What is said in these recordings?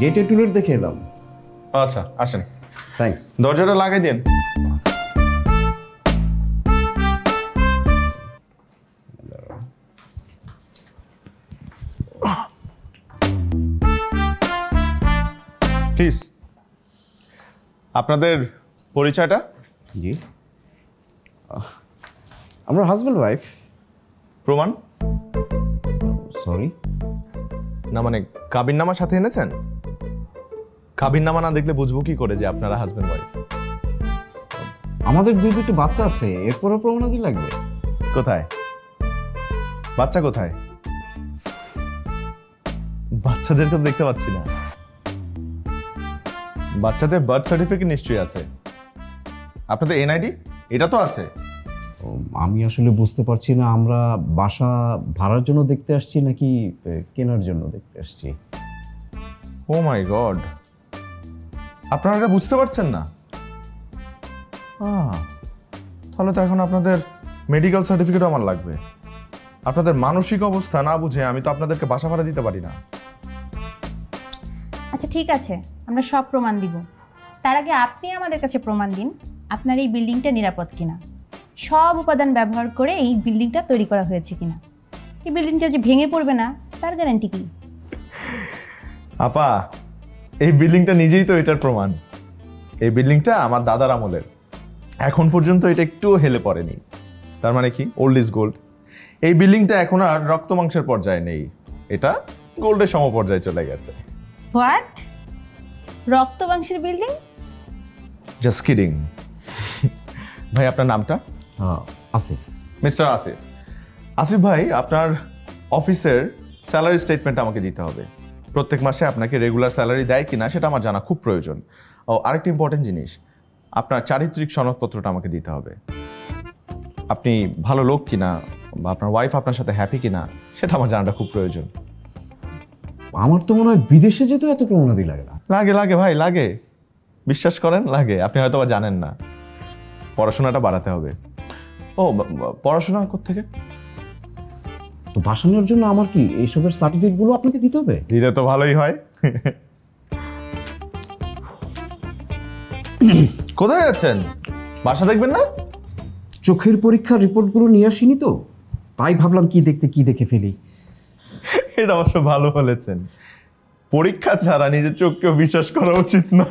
গেটে টুলেট দেখে এলাম। আচ্ছা আসেন, থ্যাঙ্কস। দরজাটা লাগাই দিন। প্লিজ আপনাদের পরিচয়টা? জি, আমরা হাজব্যান্ড ওয়াইফ। প্রমাণ? সরি, না মানে কাবিননামার সাথে এনেছেন? কাবিননামা না দেখলে বুঝবো কি করে যে আপনারা হাজব্যান্ড ওয়াইফ? আমাদের দুটো বাচ্চা আছে, এরপরও প্রমাণাদি লাগবে? কোথায় বাচ্চা? কোথায় বাচ্চাদেরকে দেখতে পাচ্ছি না। বাচ্চাদের বার্থ সার্টিফিকেট নিশ্চয়ই আছে। আপনাদের এনআইডি এটা তো আছে। আমি আসলে বুঝতে পারছি না, আমরা বাসা ভাড়ার জন্য দেখতে আসছি নাকি কেনার জন্য দেখতে আসছি। ও মাই গড, আপনারা এটা বুঝতে পারছেন না? তাহলে তো এখন আপনাদের মেডিকেল সার্টিফিকেটও আমার লাগবে। আপনাদের মানসিক অবস্থা না বুঝে আমি তো আপনাদেরকে বাসা ভাড়া দিতে পারি না। আচ্ছা ঠিক আছে, আমরা সব প্রমাণ দিব। তার আগে আপনি আমাদের কাছে প্রমাণ দিন আপনার এই বিল্ডিংটা নিরাপদ কিনা, সব উপাদান ব্যবহার করে এই বিল্ডিংটা তৈরি করা হয়েছে কিনা। এই বিল্ডিংটা যে ভেঙে পড়বে না তার গ্যারান্টি কি? আপা, এই বিল্ডিংটা নিজেই তো এটার প্রমাণ। এই বিল্ডিংটা আমার দাদার আমলের, এখন পর্যন্ত এটা একটুও হেলে পড়েনি। তার মানে কি, ওল্ড ইজ গোল্ড। এই বিল্ডিংটা এখন আর রক্ত মাংসের পর্যায়ে নেই, এটা গোল্ডের সমপর্যায়ে চলে গেছে। হোয়াট? রক্ত মাংসের বিল্ডিং? Just kidding. ভাই আপনার নামটা? আসিফ। মিস্টার আসিফ। আসিফ ভাই, আপনার অফিসের স্যালারি স্টেটমেন্ট আমাকে দিতে হবে। প্রত্যেক মাসে আপনাকে রেগুলার স্যালারি দেয় কিনা সেটা আমার জানা খুব প্রয়োজন। ও আরেকটি ইম্পর্টেন্ট জিনিস, আপনার চারিত্রিক সনদপত্রটা আমাকে দিতে হবে। আপনি ভালো লোক কিনা বা আপনার ওয়াইফ আপনার সাথে হ্যাপি কিনা সেটা আমার জানাটা খুব প্রয়োজন। আমার তো মনে হয় বিদেশে যেতেও এত প্রমাণাদি লাগে না। লাগে লাগে ভাই, লাগে, বিশ্বাস করেন লাগে। আপনি হয়তো বা জানেন না, পড়াশোনাটা বাড়াতে হবে। ও পড়াশোনা কোত্থেকে? তো বাসা নেওয়ার জন্য আমার কি এইসবের সার্টিফিকেটগুলো আপনাকে দিতে হবে? দিলে তো ভালোই হয়। কোথায় যাচ্ছেন? বাসা দেখবেন না? চোখের পরীক্ষার রিপোর্টগুলো নিয়ে আসিনি তো, তাই ভাবলাম কি দেখে ফেলি। এটা অবশ্য ভালো বলেছেন, পরীক্ষা ছাড়া নিজের চোখকেও বিশ্বাস করা উচিত না।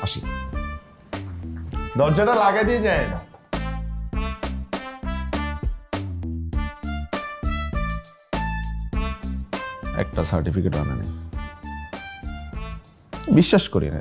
আসি, দরজাটা লাগাই দিয়ে যায় না। একটা সার্টিফিকেট আনা নেই, বিশ্বাস করি না।